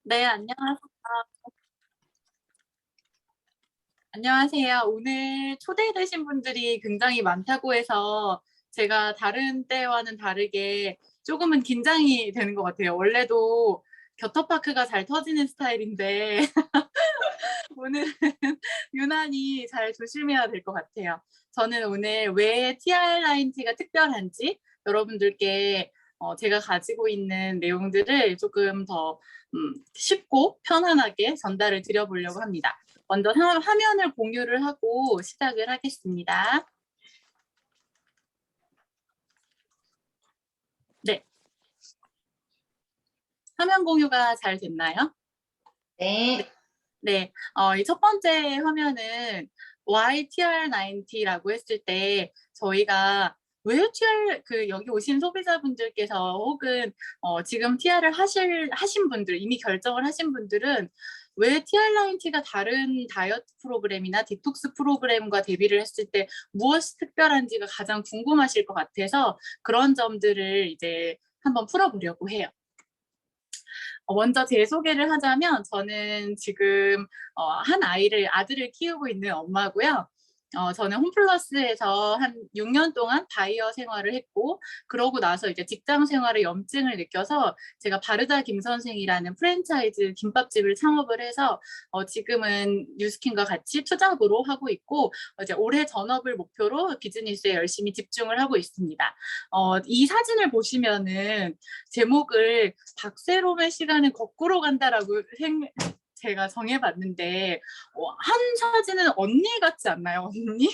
네, 안녕하세요. 안녕하세요. 오늘 초대되신 분들이 굉장히 많다고 해서 제가 다른 때와는 다르게 조금은 긴장이 되는 것 같아요. 원래도 겨터파크가 잘 터지는 스타일인데 오늘은 유난히 잘 조심해야 될 것 같아요. 저는 오늘 왜 TR9T가 특별한지 여러분들께 제가 가지고 있는 내용들을 조금 더 쉽고 편안하게 전달을 드려보려고 합니다. 먼저 화면을 공유를 하고 시작을 하겠습니다. 네, 화면 공유가 잘 됐나요? 네. 네, 이 첫 번째 화면은 YTR90라고 했을 때 저희가 왜 TR 여기 오신 소비자분들께서 혹은 지금 TR을 하신 분들 이미 결정을 하신 분들은 왜 TR90가 다른 다이어트 프로그램이나 디톡스 프로그램과 대비를 했을 때 무엇이 특별한지가 가장 궁금하실 것 같아서 그런 점들을 이제 한번 풀어보려고 해요. 먼저 제 소개를 하자면 저는 지금 한 아들을 키우고 있는 엄마고요. 저는 홈플러스에서 한 6년 동안 바이어 생활을 했고 그러고 나서 이제 직장 생활의 염증을 느껴서 제가 바르다 김선생이라는 프랜차이즈 김밥집을 창업을 해서 지금은 뉴스킨과 같이 투잡으로 하고 있고 이제 올해 전업을 목표로 비즈니스에 열심히 집중을 하고 있습니다. 이 사진을 보시면은 제목을 박세롬의 시간은 거꾸로 간다라고 제가 정해봤는데 한 사진은 언니 같지 않나요? 언니?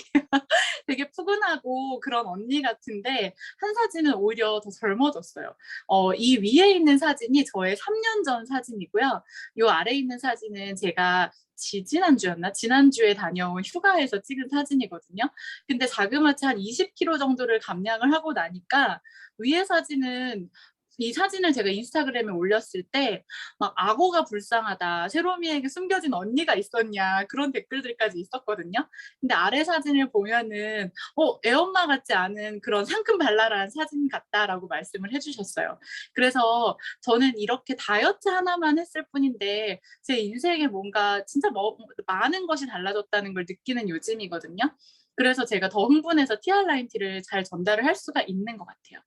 되게 푸근하고 그런 언니 같은데 한 사진은 오히려 더 젊어졌어요. 이 위에 있는 사진이 저의 3년 전 사진이고요. 이 아래에 있는 사진은 제가 지난주였나? 지난주에 다녀온 휴가에서 찍은 사진이거든요. 근데 자그마치 한 20kg 정도를 감량을 하고 나니까 위에 사진은 이 사진을 제가 인스타그램에 올렸을 때 막 악어가 불쌍하다. 세롬이에게 숨겨진 언니가 있었냐. 그런 댓글들까지 있었거든요. 근데 아래 사진을 보면은 애엄마 같지 않은 그런 상큼발랄한 사진 같다라고 말씀을 해주셨어요. 그래서 저는 이렇게 다이어트 하나만 했을 뿐인데 제 인생에 뭔가 진짜 많은 것이 달라졌다는 걸 느끼는 요즘이거든요. 그래서 제가 더 흥분해서 TR9T를 잘 전달을 할 수가 있는 것 같아요.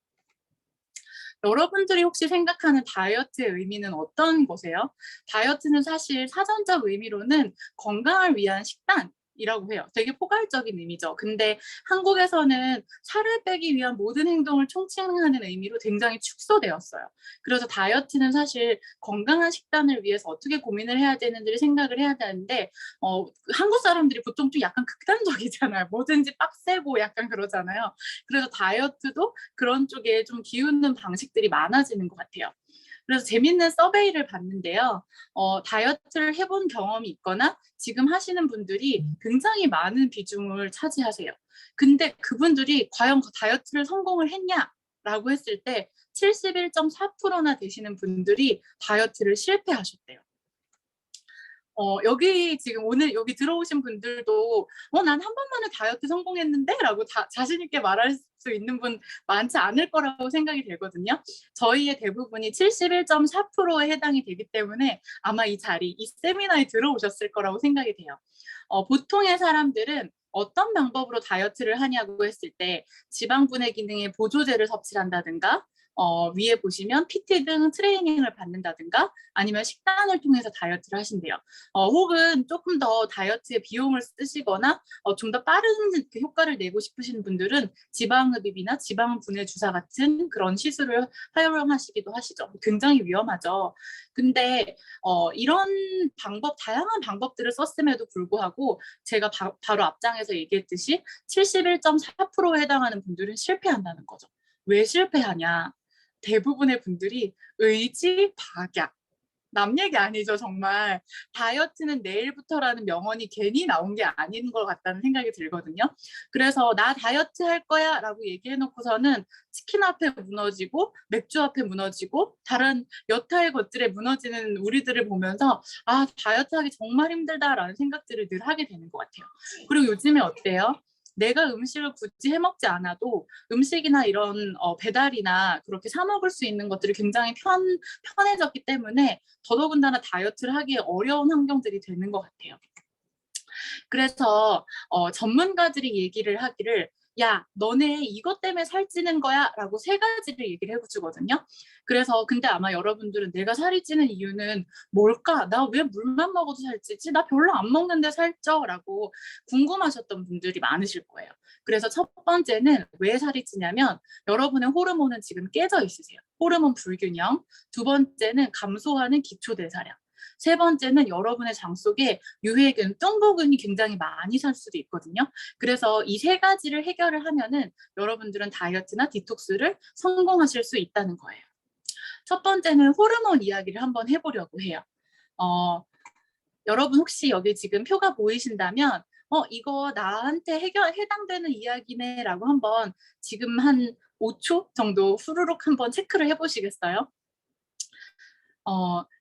여러분들이 혹시 생각하는 다이어트의 의미는 어떤 거세요? 다이어트는 사실 사전적 의미로는 건강을 위한 식단이라고 해요. 되게 포괄적인 의미죠. 근데 한국에서는 살을 빼기 위한 모든 행동을 총칭하는 의미로 굉장히 축소되었어요. 그래서 다이어트는 사실 건강한 식단을 위해서 어떻게 고민을 해야 되는지를 생각을 해야 되는데 한국 사람들이 보통 좀 약간 극단적이잖아요. 뭐든지 빡세고 약간 그러잖아요. 그래서 다이어트도 그런 쪽에 좀 기우는 방식들이 많아지는 것 같아요. 그래서 재밌는 서베이를 봤는데요. 다이어트를 해본 경험이 있거나 지금 하시는 분들이 굉장히 많은 비중을 차지하세요. 근데 그분들이 과연 다이어트를 성공을 했냐라고 했을 때 71.4%나 되시는 분들이 다이어트를 실패하셨대요. 여기 지금 오늘 여기 들어오신 분들도 난 한 번만에 다이어트 성공했는데 라고 자신 있게 말할 수 있는 분 많지 않을 거라고 생각이 되거든요. 저희의 대부분이 71.4%에 해당이 되기 때문에 아마 이 자리, 이 세미나에 들어오셨을 거라고 생각이 돼요. 보통의 사람들은 어떤 방법으로 다이어트를 하냐고 했을 때 지방 분해 기능에 보조제를 섭취한다든가 위에 보시면 PT 등 트레이닝을 받는다든가 아니면 식단을 통해서 다이어트를 하신대요. 혹은 조금 더 다이어트에 비용을 쓰시거나 좀 더 빠른 효과를 내고 싶으신 분들은 지방흡입이나 지방 분해 주사 같은 그런 시술을 활용하시기도 하시죠. 굉장히 위험하죠. 근데 이런 다양한 방법들을 썼음에도 불구하고 제가 바로 앞장에서 얘기했듯이 71.4%에 해당하는 분들은 실패한다는 거죠. 왜 실패하냐? 대부분의 분들이 의지 박약. 남 얘기 아니죠, 정말. 다이어트는 내일부터라는 명언이 괜히 나온 게 아닌 것 같다는 생각이 들거든요. 그래서 나 다이어트 할 거야 라고 얘기해놓고서는 치킨 앞에 무너지고 맥주 앞에 무너지고 다른 여타의 것들에 무너지는 우리들을 보면서 다이어트 하기 정말 힘들다라는 생각들을 늘 하게 되는 것 같아요. 그리고 요즘에 어때요? 내가 음식을 굳이 해 먹지 않아도 음식이나 이런 배달이나 그렇게 사 먹을 수 있는 것들이 굉장히 편해졌기 때문에 더더군다나 다이어트를 하기 어려운 환경들이 되는 것 같아요. 그래서 전문가들이 얘기를 하기를 야, 너네 이것 때문에 살찌는 거야 라고 세 가지를 얘기를 해주거든요. 그래서 근데 아마 여러분들은 내가 살이 찌는 이유는 뭘까? 나 왜 물만 먹어도 살찌지? 나 별로 안 먹는데 살쪄? 라고 궁금하셨던 분들이 많으실 거예요. 그래서 첫 번째는 왜 살이 찌냐면 여러분의 호르몬은 지금 깨져 있으세요. 호르몬 불균형. 두 번째는 감소하는 기초대사량. 세 번째는 여러분의 장 속에 유해균, 뚱보균이 굉장히 많이 살 수도 있거든요. 그래서 이 세 가지를 해결을 하면은 여러분들은 다이어트나 디톡스를 성공하실 수 있다는 거예요. 첫 번째는 호르몬 이야기를 한번 해보려고 해요. 여러분 혹시 여기 지금 표가 보이신다면 이거 나한테 해당되는 이야기네 라고 한번 지금 한 5초 정도 후루룩 한번 체크를 해보시겠어요?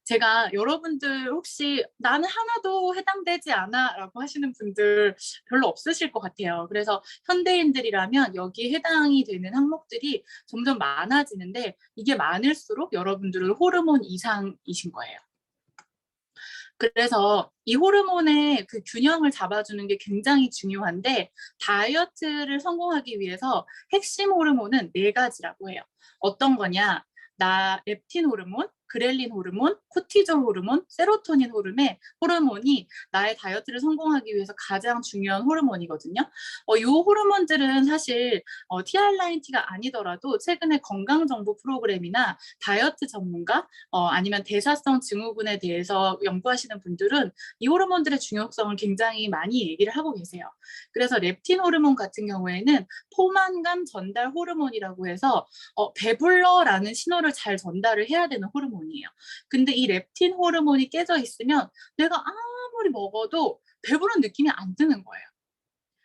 제가 여러분들 혹시 나는 하나도 해당되지 않아 라고 하시는 분들 별로 없으실 것 같아요. 그래서 현대인들이라면 여기에 해당이 되는 항목들이 점점 많아지는데 이게 많을수록 여러분들은 호르몬 이상이신 거예요. 그래서 이 호르몬의 그 균형을 잡아주는 게 굉장히 중요한데 다이어트를 성공하기 위해서 핵심 호르몬은 4가지라고 해요. 어떤 거냐? 렙틴 호르몬, 그렐린 호르몬, 코티졸 호르몬, 세로토닌 호르몬이 나의 다이어트를 성공하기 위해서 가장 중요한 호르몬이거든요. 이 호르몬들은 사실 TR9T가 아니더라도 최근에 건강정보 프로그램이나 다이어트 전문가 아니면 대사성 증후군에 대해서 연구하시는 분들은 이 호르몬들의 중요성을 굉장히 많이 얘기를 하고 계세요. 그래서 렙틴 호르몬 같은 경우에는 포만감 전달 호르몬이라고 해서 배불러라는 신호를 잘 전달을 해야 되는 호르몬이에요. 근데 이 렙틴 호르몬이 깨져 있으면 내가 아무리 먹어도 배부른 느낌이 안 드는 거예요.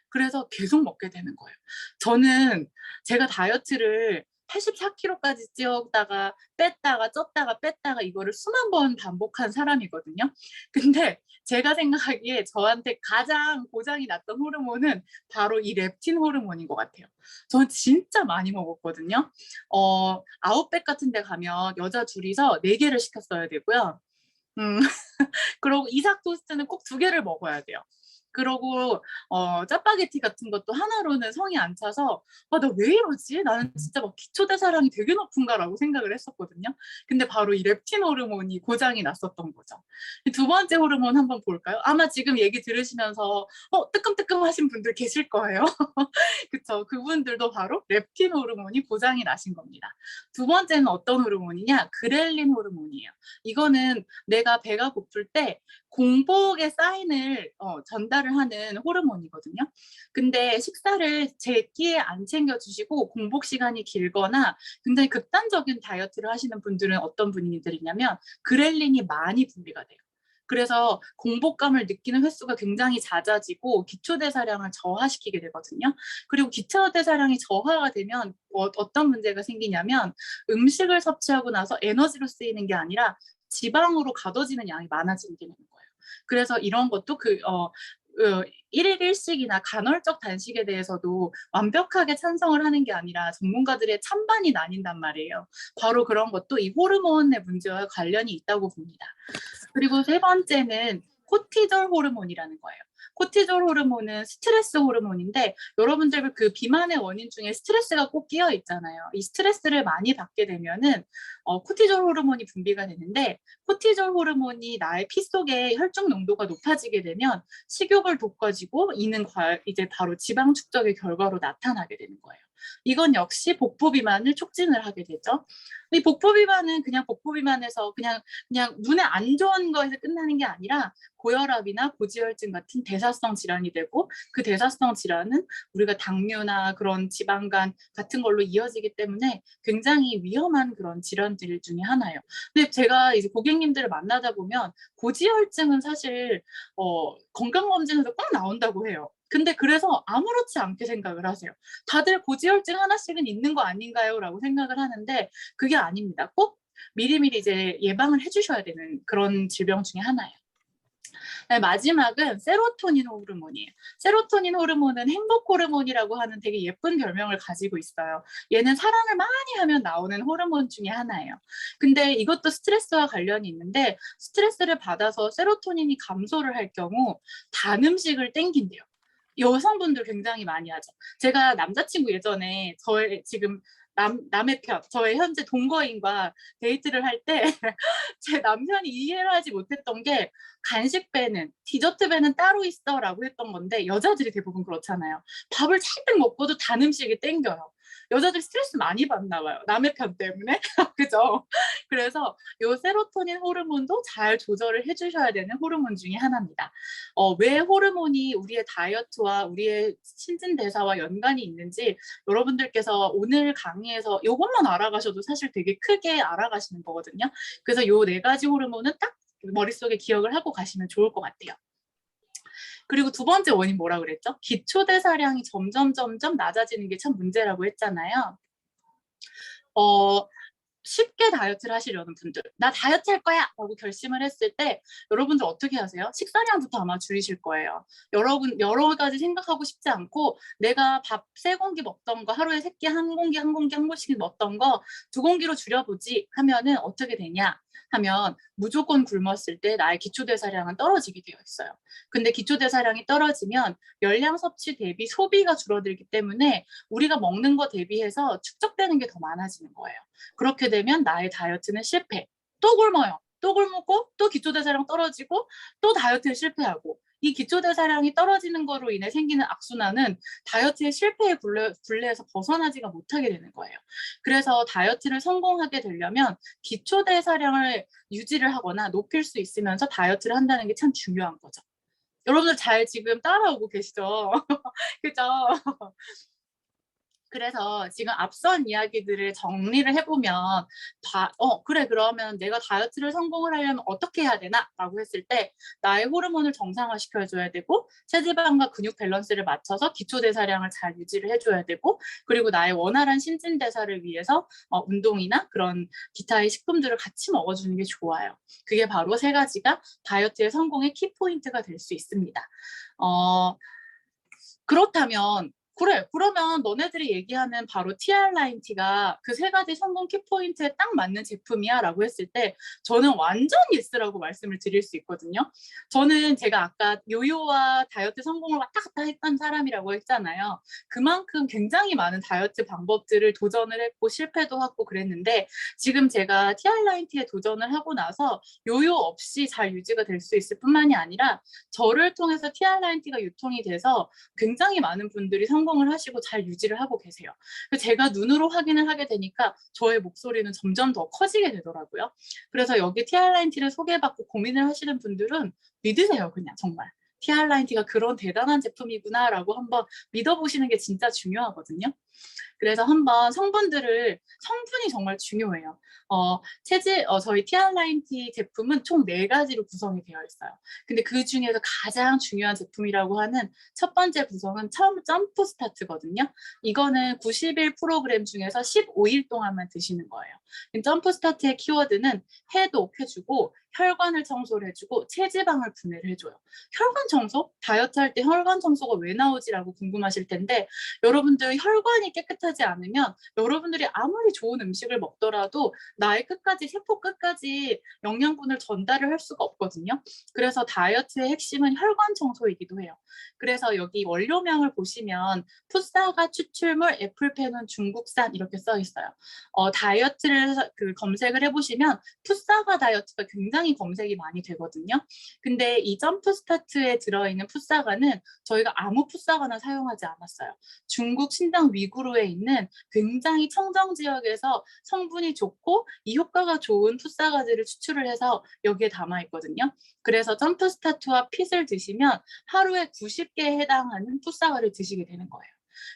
그래서 계속 먹게 되는 거예요. 저는 제가 다이어트를 84kg까지 찌었다가 뺐다가 쪘다가 뺐다가 이거를 수만 번 반복한 사람이거든요. 근데 제가 생각하기에 저한테 가장 고장이 났던 호르몬은 바로 이 렙틴 호르몬인 것 같아요. 전 진짜 많이 먹었거든요. 아웃백 같은 데 가면 여자 둘이서 4개를 시켰어야 되고요. 그리고 이삭 토스트는 꼭 2개를 먹어야 돼요. 그리고 짜파게티 같은 것도 하나로는 성이 안 차서 나 왜 이러지? 나는 진짜 막 기초대사량이 되게 높은가라고 생각을 했었거든요. 근데 바로 이 렙틴 호르몬이 고장이 났었던 거죠. 두 번째 호르몬 한번 볼까요? 아마 지금 얘기 들으시면서 뜨끔뜨끔 하신 분들 계실 거예요. 그쵸? 그분들도 바로 렙틴 호르몬이 고장이 나신 겁니다. 두 번째는 어떤 호르몬이냐? 그렐린 호르몬이에요. 이거는 내가 배가 고플 때 공복의 사인을 전달을 하는 호르몬이거든요. 근데 식사를 제 끼에 안 챙겨주시고 공복 시간이 길거나 굉장히 극단적인 다이어트를 하시는 분들은 어떤 분들이냐면 그렐린이 많이 분비가 돼요. 그래서 공복감을 느끼는 횟수가 굉장히 잦아지고 기초대사량을 저하시키게 되거든요. 그리고 기초대사량이 저하가 되면 어떤 문제가 생기냐면 음식을 섭취하고 나서 에너지로 쓰이는 게 아니라 지방으로 가둬지는 양이 많아지게 되는 거예요. 그래서 이런 것도 일일 일식이나 간헐적 단식에 대해서도 완벽하게 찬성을 하는 게 아니라 전문가들의 찬반이 나뉜단 말이에요. 바로 그런 것도 이 호르몬의 문제와 관련이 있다고 봅니다. 그리고 세 번째는 코티졸 호르몬이라는 거예요. 코티졸 호르몬은 스트레스 호르몬인데 여러분들 그 비만의 원인 중에 스트레스가 꼭 끼어 있잖아요. 이 스트레스를 많이 받게 되면은 코티졸 호르몬이 분비가 되는데 코티졸 호르몬이 나의 피 속에 혈중 농도가 높아지게 되면 식욕을 돋궈지고 이는 이제 바로 지방 축적의 결과로 나타나게 되는 거예요. 이건 역시 복부 비만을 촉진을 하게 되죠. 이 복부 비만은 그냥 복부 비만에서 그냥 눈에 안 좋은 거에서 끝나는 게 아니라 고혈압이나 고지혈증 같은 대사성 질환이 되고 그 대사성 질환은 우리가 당뇨나 그런 지방간 같은 걸로 이어지기 때문에 굉장히 위험한 그런 질환들 중에 하나예요. 근데 제가 이제 고객님들을 만나다 보면 고지혈증은 사실 건강검진에서 꼭 나온다고 해요. 근데 그래서 아무렇지 않게 생각을 하세요. 다들 고지혈증 하나씩은 있는 거 아닌가요? 라고 생각을 하는데 그게 아닙니다. 꼭 미리미리 이제 예방을 해주셔야 되는 그런 질병 중에 하나예요. 네, 마지막은 세로토닌 호르몬이에요. 세로토닌 호르몬은 행복 호르몬이라고 하는 되게 예쁜 별명을 가지고 있어요. 얘는 사랑을 많이 하면 나오는 호르몬 중에 하나예요. 근데 이것도 스트레스와 관련이 있는데 스트레스를 받아서 세로토닌이 감소를 할 경우 단 음식을 땡긴대요. 여성분들 굉장히 많이 하죠. 제가 남자친구 예전에 저의 지금 남의 편, 저의 현재 동거인과 데이트를 할 때 제 남편이 이해를 하지 못했던 게 간식 배는, 디저트 배는 따로 있어라고 했던 건데 여자들이 대부분 그렇잖아요. 밥을 잔뜩 먹고도 단 음식이 땡겨요. 여자들이 스트레스 많이 받나 봐요. 남의 편 때문에. 그죠? 그래서 요 세로토닌 호르몬도 잘 조절을 해주셔야 되는 호르몬 중에 하나입니다. 왜 호르몬이 우리의 다이어트와 우리의 신진대사와 연관이 있는지 여러분들께서 오늘 강의에서 이것만 알아가셔도 사실 되게 크게 알아가시는 거거든요. 그래서 요 네 가지 호르몬은 딱 머릿속에 기억을 하고 가시면 좋을 것 같아요. 그리고 두 번째 원인 뭐라 그랬죠? 기초대사량이 점점 낮아지는 게 참 문제라고 했잖아요. 쉽게 다이어트를 하시려는 분들, 나 다이어트 할 거야! 라고 결심을 했을 때 여러분들 어떻게 하세요? 식사량부터 아마 줄이실 거예요. 여러분 여러 가지 생각하고 싶지 않고 내가 밥 3공기 먹던 거 하루에 3끼 한 공기 한 공기씩 먹던 거 2공기로 줄여보지 하면은 어떻게 되냐 하면 무조건 굶었을 때 나의 기초대사량은 떨어지게 되어 있어요. 근데 기초대사량이 떨어지면 열량 섭취 대비 소비가 줄어들기 때문에 우리가 먹는 거 대비해서 축적되는 게 더 많아지는 거예요. 그렇게 되면 나의 다이어트는 실패. 또 굶어요. 또 굶고 또 기초대사량 떨어지고 또 다이어트에 실패하고 이 기초대사량이 떨어지는 거로 인해 생기는 악순환은 다이어트의 실패의 굴레에서 벗어나지가 못하게 되는 거예요. 그래서 다이어트를 성공하게 되려면 기초대사량을 유지를 하거나 높일 수 있으면서 다이어트를 한다는 게 참 중요한 거죠. 여러분들 잘 지금 따라오고 계시죠? 그죠? 그래서 지금 앞선 이야기들을 정리를 해보면 그래 그러면 내가 다이어트를 성공을 하려면 어떻게 해야 되나? 라고 했을 때 나의 호르몬을 정상화시켜줘야 되고 체지방과 근육 밸런스를 맞춰서 기초대사량을 잘 유지를 해줘야 되고 그리고 나의 원활한 신진대사를 위해서 운동이나 그런 기타의 식품들을 같이 먹어주는 게 좋아요. 그게 바로 세 가지가 다이어트의 성공의 키포인트가 될 수 있습니다. 그렇다면 그래 그러면 너네들이 얘기하는 바로 TR90가 그 세 가지 성공 키포인트에 딱 맞는 제품이야 라고 했을 때 저는 완전 예스라고 말씀을 드릴 수 있거든요. 저는 제가 아까 요요와 다이어트 성공을 왔다 갔다 했던 사람이라고 했잖아요. 그만큼 굉장히 많은 다이어트 방법들을 도전을 했고 실패도 하고 그랬는데 지금 제가 TR90에 도전을 하고 나서 요요 없이 잘 유지가 될 수 있을 뿐만이 아니라 저를 통해서 TR90가 유통이 돼서 굉장히 많은 분들이 성공을 하시고 잘 유지를 하고 계세요. 제가 눈으로 확인을 하게 되니까 저의 목소리는 점점 더 커지게 되더라고요. 그래서 여기 TR90를 소개받고 고민을 하시는 분들은 믿으세요, 그냥 정말. TR90가 그런 대단한 제품이구나라고 한번 믿어보시는 게 진짜 중요하거든요. 그래서 한번 성분이 정말 중요해요. 저희 TR90 제품은 총 4가지로 구성이 되어 있어요. 근데 그 중에서 가장 중요한 제품이라고 하는 첫 번째 구성은 점프 스타트거든요. 이거는 91프로그램 중에서 15일 동안만 드시는 거예요. 점프 스타트의 키워드는 해독해주고 혈관을 청소를 해주고 체지방을 분해를 해줘요. 혈관 청소? 다이어트 할 때 혈관 청소가 왜 나오지라고 궁금하실 텐데 여러분들 혈관이 깨끗하지 않으면 여러분들이 아무리 좋은 음식을 먹더라도 나의 세포 끝까지 영양분을 전달을 할 수가 없거든요. 그래서 다이어트의 핵심은 혈관 청소이기도 해요. 그래서 여기 원료명을 보시면 풋사과 추출물 애플펜은 중국산 이렇게 써 있어요. 다이어트를 검색을 해보시면 풋사과 다이어트가 굉장히 검색이 많이 되거든요. 근데 이 점프 스타트에 들어있는 풋사과는 저희가 아무 풋사과나 사용하지 않았어요. 중국 신장 위구르에 있는 굉장히 청정 지역에서 성분이 좋고 이 효과가 좋은 풋사과들을 추출을 해서 여기에 담아 있거든요. 그래서 점프 스타트와 핏을 드시면 하루에 90개에 해당하는 풋사과를 드시게 되는 거예요.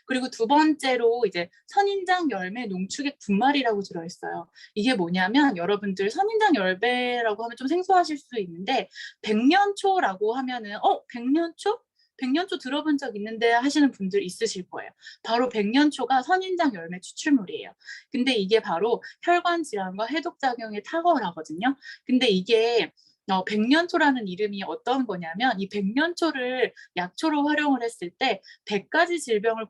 그리고 두 번째로 이제 선인장 열매 농축액 분말이라고 들어있어요. 이게 뭐냐면 여러분들 선인장 열매라고 하면 좀 생소하실 수 있는데 백년초라고 하면은 백년초? 백년초 들어본 적 있는데 하시는 분들 있으실 거예요. 바로 백년초가 선인장 열매 추출물이에요. 근데 이게 바로 혈관 질환과 해독작용에 탁월하거든요. 근데 이게 백년초라는 이름이 어떤 거냐면 이 백년초를 약초로 활용을 했을 때 100가지 질병을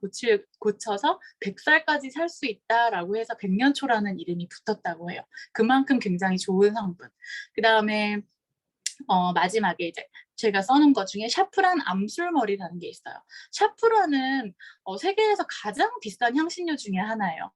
고쳐서 100살까지 살 수 있다라고 해서 백년초라는 이름이 붙었다고 해요. 그만큼 굉장히 좋은 성분. 그다음에 마지막에 이제 제가 써놓은 것 중에 샤프란 암술머리라는 게 있어요. 샤프란은 세계에서 가장 비싼 향신료 중에 하나예요.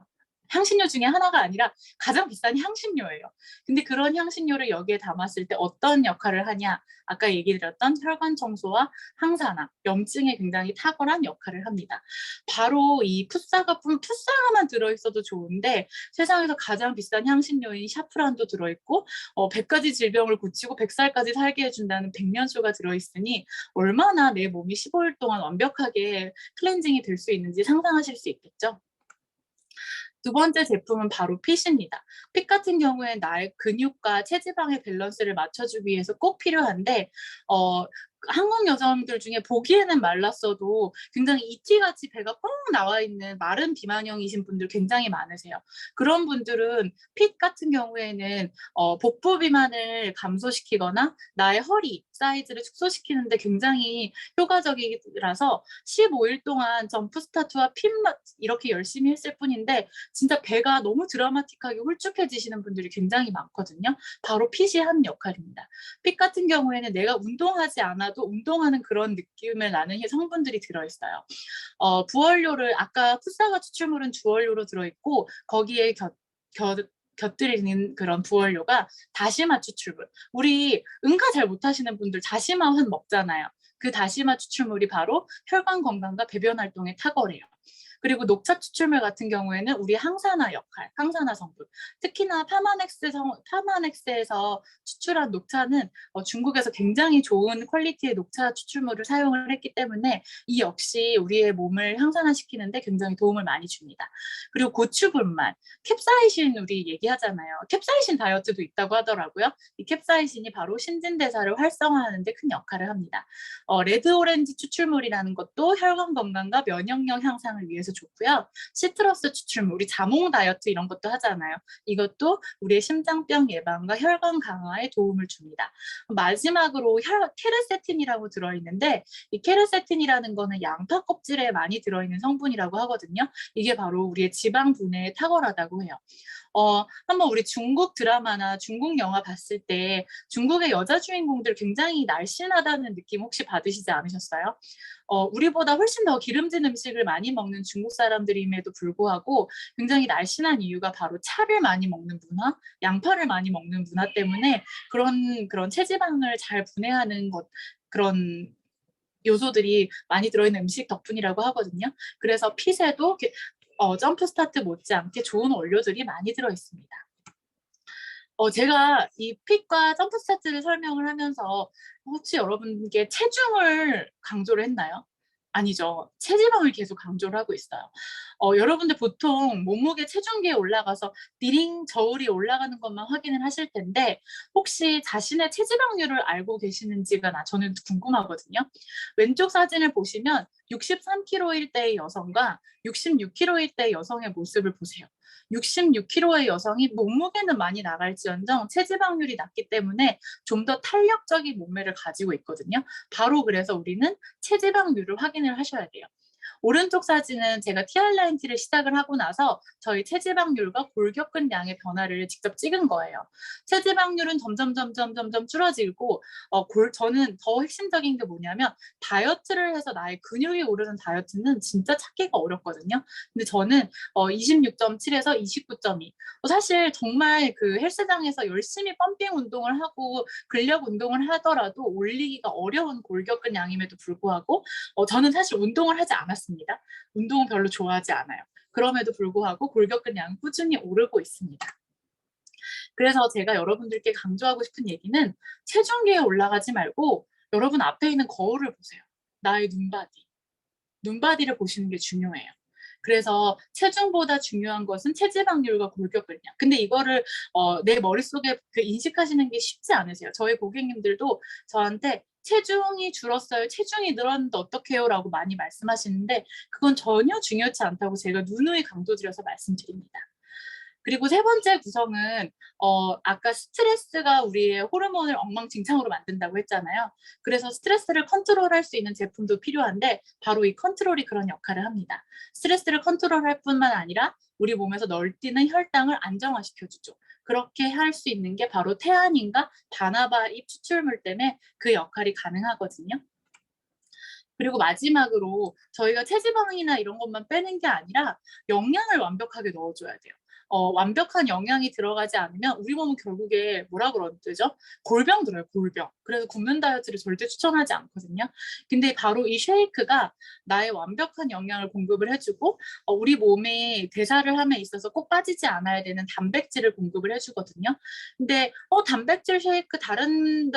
향신료 중에 하나가 아니라 가장 비싼 향신료예요. 근데 그런 향신료를 여기에 담았을 때 어떤 역할을 하냐? 아까 얘기 드렸던 혈관 청소와 항산화, 염증에 굉장히 탁월한 역할을 합니다. 바로 이 풋사가만 들어있어도 좋은데 세상에서 가장 비싼 향신료인 샤프란도 들어있고 100가지 질병을 고치고 100살까지 살게 해준다는 백년초가 들어있으니 얼마나 내 몸이 15일 동안 완벽하게 클렌징이 될 수 있는지 상상하실 수 있겠죠? 두 번째 제품은 바로 핏입니다. 핏 같은 경우에 나의 근육과 체지방의 밸런스를 맞춰주기 위해서 꼭 필요한데 한국 여성들 중에 보기에는 말랐어도 굉장히 이티같이 배가 뻥 나와 있는 마른 비만형이신 분들 굉장히 많으세요. 그런 분들은 핏 같은 경우에는 복부 비만을 감소시키거나 나의 허리 사이즈를 축소시키는데 굉장히 효과적이라서 15일 동안 점프 스타트와 핏만 이렇게 열심히 했을 뿐인데 진짜 배가 너무 드라마틱하게 홀쭉해지시는 분들이 굉장히 많거든요. 바로 핏이 하는 역할입니다. 핏 같은 경우에는 내가 운동하지 않아도 운동하는 그런 느낌을 나는 성분들이 들어있어요. 부원료를 아까 풋사과 추출물은 주원료로 들어있고 거기에 곁들이는 그런 부원료가 다시마 추출물. 우리 응가 잘 못하시는 분들 다시마 한 먹잖아요. 그 다시마 추출물이 바로 혈관 건강과 배변 활동에 탁월해요. 그리고 녹차 추출물 같은 경우에는 우리 항산화 역할, 항산화 성분. 특히나 파마넥스에서 추출한 녹차는 중국에서 굉장히 좋은 퀄리티의 녹차 추출물을 사용을 했기 때문에 이 역시 우리의 몸을 항산화시키는데 굉장히 도움을 많이 줍니다. 그리고 고추분말, 캡사이신 우리 얘기하잖아요. 캡사이신 다이어트도 있다고 하더라고요. 이 캡사이신이 바로 신진대사를 활성화하는 데 큰 역할을 합니다. 레드 오렌지 추출물이라는 것도 혈관 건강과 면역력 향상을 위해서 좋고요. 시트러스 추출물, 우리 자몽 다이어트 이런 것도 하잖아요. 이것도 우리의 심장병 예방과 혈관 강화에 도움을 줍니다. 마지막으로 케르세틴이라고 들어있는데 이 케르세틴이라는 거는 양파 껍질에 많이 들어있는 성분이라고 하거든요. 이게 바로 우리의 지방 분해에 탁월하다고 해요. 한번 우리 중국 드라마나 중국 영화 봤을 때 중국의 여자 주인공들 굉장히 날씬하다는 느낌 혹시 받으시지 않으셨어요? 우리보다 훨씬 더 기름진 음식을 많이 먹는 중국 사람들임에도 불구하고 굉장히 날씬한 이유가 바로 차를 많이 먹는 문화, 양파를 많이 먹는 문화 때문에 그런 체지방을 잘 분해하는 그런 요소들이 많이 들어있는 음식 덕분이라고 하거든요. 그래서 핏에도 점프 스타트 못지않게 좋은 원료들이 많이 들어있습니다. 제가 이 핏과 점프 스타트를 설명을 하면서 혹시 여러분께 체중을 강조를 했나요? 아니죠. 체지방을 계속 강조를 하고 있어요. 여러분들 보통 몸무게 체중계에 올라가서 디링 저울이 올라가는 것만 확인을 하실 텐데 혹시 자신의 체지방률을 알고 계시는지가 저는 궁금하거든요. 왼쪽 사진을 보시면 63kg일 때의 여성과 66kg일 때의 여성의 모습을 보세요. 66kg의 여성이 몸무게는 많이 나갈지언정 체지방률이 낮기 때문에 좀 더 탄력적인 몸매를 가지고 있거든요. 바로 그래서 우리는 체지방률을 확인을 하셔야 돼요. 오른쪽 사진은 제가 TR라인T를 시작을 하고 나서 저희 체지방률과 골격근량의 변화를 직접 찍은 거예요. 체지방률은 점점 줄어들고 저는 더 핵심적인 게 뭐냐면 다이어트를 해서 나의 근육이 오르는 다이어트는 진짜 찾기가 어렵거든요. 근데 저는 26.7에서 29.2 사실 정말 그 헬스장에서 열심히 펌핑 운동을 하고 근력 운동을 하더라도 올리기가 어려운 골격근량임에도 불구하고 저는 사실 운동을 하지 않았습니다. 운동은 별로 좋아하지 않아요. 그럼에도 불구하고 골격근량은 꾸준히 오르고 있습니다. 그래서 제가 여러분들께 강조하고 싶은 얘기는 체중계에 올라가지 말고 여러분 앞에 있는 거울을 보세요. 나의 눈바디를 보시는 게 중요해요. 그래서 체중보다 중요한 것은 체지방률과 골격근량. 근데 이거를 내 머릿속에 인식하시는 게 쉽지 않으세요. 저희 고객님들도 저한테 체중이 줄었어요. 체중이 늘었는데 어떡해요? 라고 많이 말씀하시는데 그건 전혀 중요치 않다고 제가 누누이 강조드려서 말씀드립니다. 그리고 세 번째 구성은 아까 스트레스가 우리의 호르몬을 엉망진창으로 만든다고 했잖아요. 그래서 스트레스를 컨트롤할 수 있는 제품도 필요한데 바로 이 컨트롤이 그런 역할을 합니다. 스트레스를 컨트롤할 뿐만 아니라 우리 몸에서 널뛰는 혈당을 안정화시켜주죠. 그렇게 할 수 있는 게 바로 태아닌과 바나바 잎 추출물 때문에 그 역할이 가능하거든요. 그리고 마지막으로 저희가 체지방이나 이런 것만 빼는 게 아니라 영양을 완벽하게 넣어줘야 돼요. 완벽한 영양이 들어가지 않으면 우리 몸은 결국에 뭐라 그러죠? 골병 들어요, 골병. 그래서 굶는 다이어트를 절대 추천하지 않거든요. 근데 바로 이 쉐이크가 나의 완벽한 영양을 공급을 해주고 우리 몸에 대사를 함에 있어서 꼭 빠지지 않아야 되는 단백질을 공급을 해주거든요. 근데 단백질 쉐이크 다른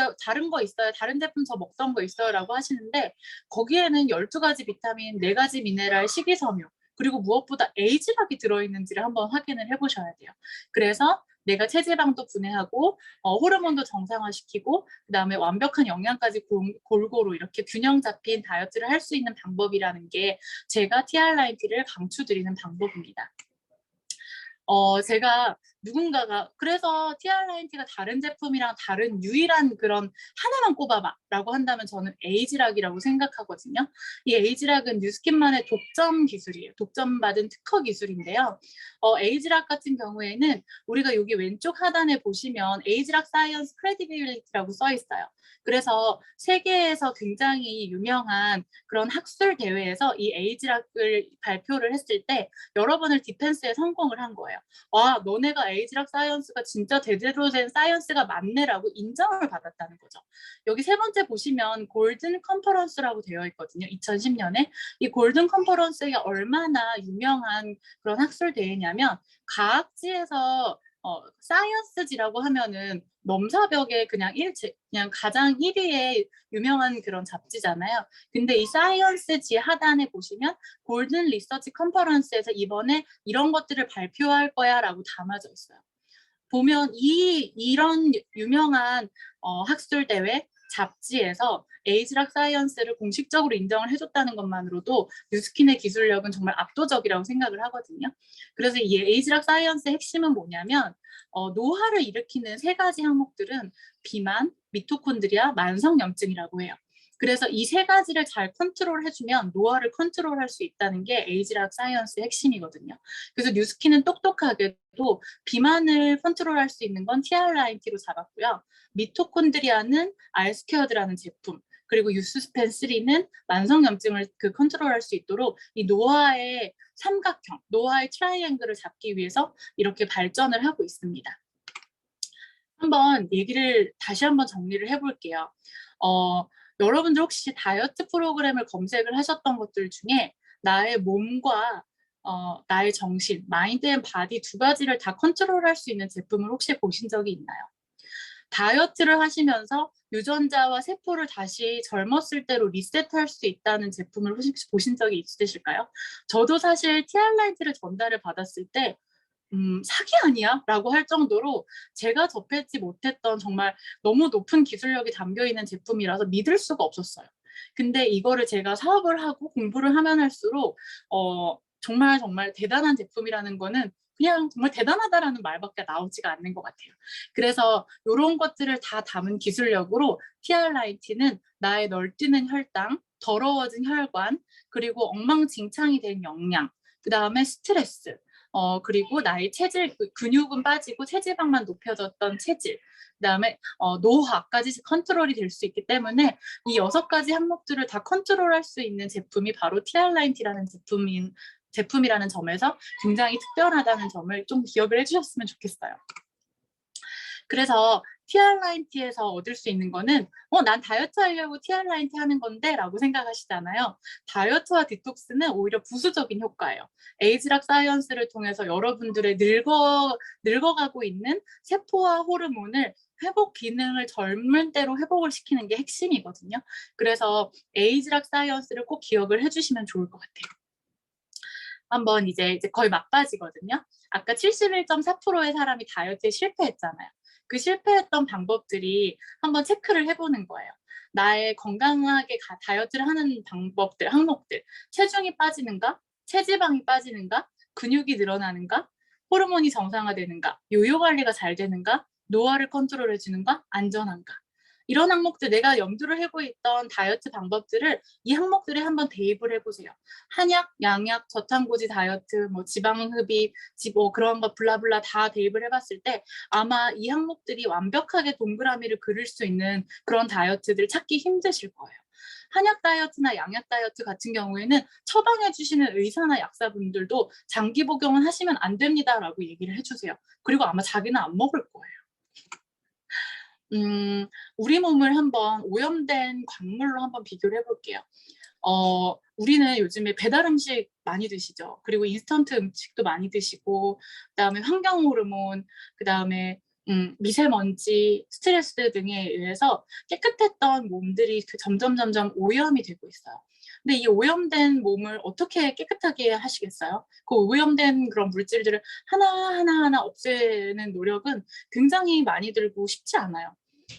거 있어요? 다른 제품 저 먹던 거 있어요? 라고 하시는데 거기에는 12가지 비타민, 4가지 미네랄, 식이섬유, 그리고 무엇보다 에이즈락이 들어있는지를 한번 확인을 해보셔야 돼요. 그래서 내가 체지방도 분해하고 호르몬도 정상화시키고 그다음에 완벽한 영양까지 골고루 이렇게 균형 잡힌 다이어트를 할 수 있는 방법이라는 게 제가 TR9T를 강추드리는 방법입니다. 제가 누군가가 그래서 TR9T가 다른 제품이랑 다른 유일한 그런 하나만 꼽아봐 라고 한다면 저는 에이지락이라고 생각하거든요. 이 에이지락은 뉴스킨만의 독점 기술이에요. 독점 받은 특허 기술인데요. 에이지락 같은 경우에는 우리가 여기 왼쪽 하단에 보시면 에이지락 사이언스 크레디빌리티라고 써 있어요. 그래서 세계에서 굉장히 유명한 그런 학술 대회에서 이 에이지락을 발표를 했을 때 여러 번을 디펜스에 성공을 한 거예요. 와, 너네가 에이지락 사이언스가 진짜 제대로 된 사이언스가 맞네라고 인정을 받았다는 거죠. 여기 세 번째 보시면 골든 컨퍼런스라고 되어 있거든요. 2010년에. 이 골든 컨퍼런스가 얼마나 유명한 그런 학술 대회냐면 과학지에서 사이언스지라고 하면은 넘사벽에 그냥 가장 1위의 유명한 그런 잡지잖아요. 근데 이 사이언스지 하단에 보시면 골든 리서치 컨퍼런스에서 이번에 이런 것들을 발표할 거야 라고 담아져 있어요. 보면 이런 유명한 학술 대회 잡지에서 에이즈락 사이언스를 공식적으로 인정을 해줬다는 것만으로도 뉴스킨의 기술력은 정말 압도적이라고 생각을 하거든요. 그래서 이 에이즈락 사이언스의 핵심은 뭐냐면 노화를 일으키는 3가지 항목들은 비만, 미토콘드리아, 만성염증이라고 해요. 그래서 이 3가지를 잘 컨트롤해주면 노화를 컨트롤할 수 있다는 게 에이즈락 사이언스의 핵심이거든요. 그래서 뉴스킨은 똑똑하게도 비만을 컨트롤할 수 있는 건 TR9T로 잡았고요. 미토콘드리아는 알스퀘어드라는 제품, 그리고 유스스펜 3는 만성염증을 컨트롤할 수 있도록 이 노화의 삼각형, 노화의 트라이앵글을 잡기 위해서 이렇게 발전을 하고 있습니다. 한번 얘기를 다시 한번 정리를 해볼게요. 여러분들 혹시 다이어트 프로그램을 검색을 하셨던 것들 중에 나의 몸과 나의 정신, 마인드 앤 바디 2가지를 다 컨트롤할 수 있는 제품을 혹시 보신 적이 있나요? 다이어트를 하시면서 유전자와 세포를 다시 젊었을 때로 리셋할 수 있다는 제품을 혹시 보신 적이 있으실까요? 저도 사실 TR9T를 전달을 받았을 때 사기 아니야? 라고 할 정도로 제가 접했지 못했던 정말 너무 높은 기술력이 담겨있는 제품이라서 믿을 수가 없었어요. 근데 이거를 제가 사업을 하고 공부를 하면 할수록 정말 정말 대단한 제품이라는 거는 그냥 정말 대단하다라는 말밖에 나오지가 않는 것 같아요. 그래서 이런 것들을 다 담은 기술력으로 TR9T는 나의 널뛰는 혈당, 더러워진 혈관, 그리고 엉망진창이 된 영양, 그 다음에 스트레스, 그리고 나의 체질, 근육은 빠지고 체지방만 높여졌던 체질, 그다음에 노화까지 컨트롤이 될 수 있기 때문에 이 6가지 항목들을 다 컨트롤할 수 있는 제품이 바로 TR9T라는 제품이라는 점에서 굉장히 특별하다는 점을 좀 기억을 해주셨으면 좋겠어요. 그래서 TR9T에서 얻을 수 있는 거는 난 다이어트 하려고 TR9T 하는 건데 라고 생각하시잖아요. 다이어트와 디톡스는 오히려 부수적인 효과예요. 에이즈락 사이언스를 통해서 여러분들의 늙어가고 있는 세포와 호르몬을 회복 기능을 젊은 때로 회복을 시키는 게 핵심이거든요. 그래서 에이즈락 사이언스를 꼭 기억을 해주시면 좋을 것 같아요. 한번 이제 거의 막바지거든요. 아까 71.4%의 사람이 다이어트에 실패했잖아요. 그 실패했던 방법들이 한번 체크를 해보는 거예요. 나의 건강하게 다이어트를 하는 방법들, 항목들, 체중이 빠지는가? 체지방이 빠지는가? 근육이 늘어나는가? 호르몬이 정상화되는가, 요요 관리가 잘 되는가, 노화를 컨트롤해주는가, 안전한가. 이런 항목들, 내가 염두를 해고 있던 다이어트 방법들을 이 항목들에 한번 대입을 해보세요. 한약, 양약, 저탄고지 다이어트, 뭐 지방 흡입, 뭐 그런 거 블라블라 다 대입을 해봤을 때 아마 이 항목들이 완벽하게 동그라미를 그릴 수 있는 그런 다이어트들 찾기 힘드실 거예요. 한약 다이어트나 양약 다이어트 같은 경우에는 처방해 주시는 의사나 약사분들도 장기 복용은 하시면 안 됩니다라고 얘기를 해주세요. 그리고 아마 자기는 안 먹을 거예요. 우리 몸을 한번 오염된 광물로 한번 비교를 해볼게요. 우리는 요즘에 배달 음식 많이 드시죠. 그리고 인스턴트 음식도 많이 드시고, 그다음에 환경 호르몬, 그다음에 미세먼지, 스트레스 등에 의해서 깨끗했던 몸들이 점점 오염이 되고 있어요. 근데 이 오염된 몸을 어떻게 깨끗하게 하시겠어요? 그 오염된 그런 물질들을 하나하나 없애는 노력은 굉장히 많이 들고 쉽지 않아요.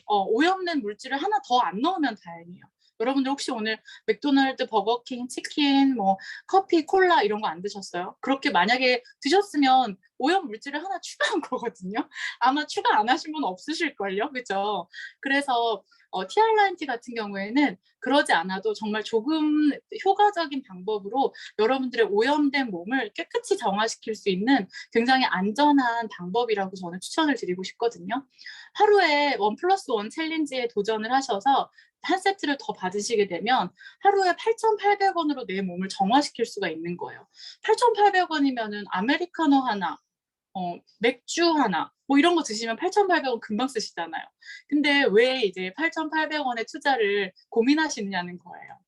오염된 물질을 하나 더 안 넣으면 다행이에요. 여러분들 혹시 오늘 맥도날드, 버거킹, 치킨, 뭐 커피, 콜라 이런 거 안 드셨어요? 그렇게 만약에 드셨으면 오염 물질을 하나 추가한 거거든요. 아마 추가 안 하신 분 없으실걸요, 그죠? 그래서 TR90 같은 경우에는 그러지 않아도 정말 조금 효과적인 방법으로 여러분들의 오염된 몸을 깨끗이 정화시킬 수 있는 굉장히 안전한 방법이라고 저는 추천을 드리고 싶거든요. 하루에 1+1 챌린지에 도전을 하셔서 한 세트를 더 받으시게 되면 하루에 8,800원으로 내 몸을 정화시킬 수가 있는 거예요. 8,800원이면은 아메리카노 하나, 맥주 하나, 뭐 이런 거 드시면 8,800원 금방 쓰시잖아요. 근데 왜 이제 8,800원의 투자를 고민하시느냐는 거예요.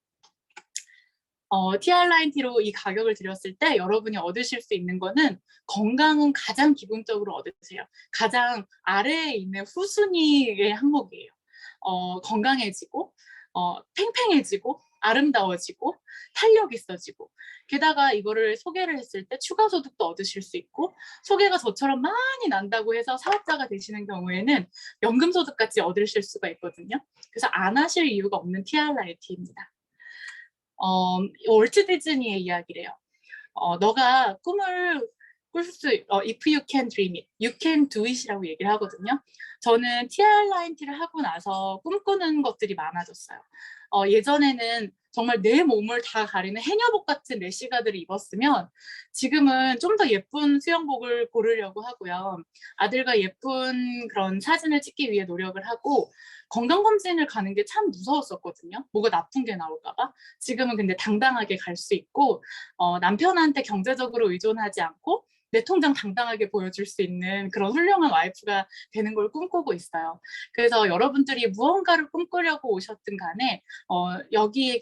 TR90T로 이 가격을 드렸을 때 여러분이 얻으실 수 있는 거는 건강은 가장 기본적으로 얻으세요. 가장 아래에 있는 후순위의 항목이에요. 건강해지고 팽팽해지고 아름다워지고 탄력 있어지고 게다가 이거를 소개를 했을 때 추가 소득도 얻으실 수 있고 소개가 저처럼 많이 난다고 해서 사업자가 되시는 경우에는 연금 소득까지 얻으실 수가 있거든요. 그래서 안 하실 이유가 없는 TR90T입니다. 월트 디즈니의 이야기래요. 너가 꿈을 if you can dream it, you can do it이라고 얘기를 하거든요. 저는 TR90T를 하고 나서 꿈꾸는 것들이 많아졌어요. 예전에는 정말 내 몸을 다 가리는 해녀복 같은 래시가드를 입었으면 지금은 좀 더 예쁜 수영복을 고르려고 하고요. 아들과 예쁜 그런 사진을 찍기 위해 노력을 하고 건강검진을 가는 게 참 무서웠었거든요. 뭐가 나쁜 게 나올까 봐. 지금은 근데 당당하게 갈 수 있고 남편한테 경제적으로 의존하지 않고 내 통장 당당하게 보여줄 수 있는 그런 훌륭한 와이프가 되는 걸 꿈꾸고 있어요. 그래서 여러분들이 무언가를 꿈꾸려고 오셨든 간에 여기에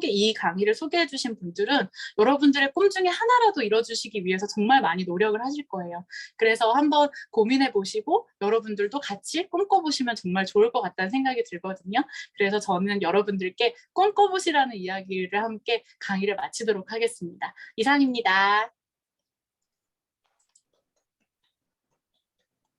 이 강의를 소개해 주신 분들은 여러분들의 꿈 중에 하나라도 이뤄주시기 위해서 정말 많이 노력을 하실 거예요. 그래서 한번 고민해 보시고 여러분들도 같이 꿈꿔보시면 정말 좋을 것 같다는 생각이 들거든요. 그래서 저는 여러분들께 꿈꿔보시라는 이야기를 함께 강의를 마치도록 하겠습니다. 이상입니다.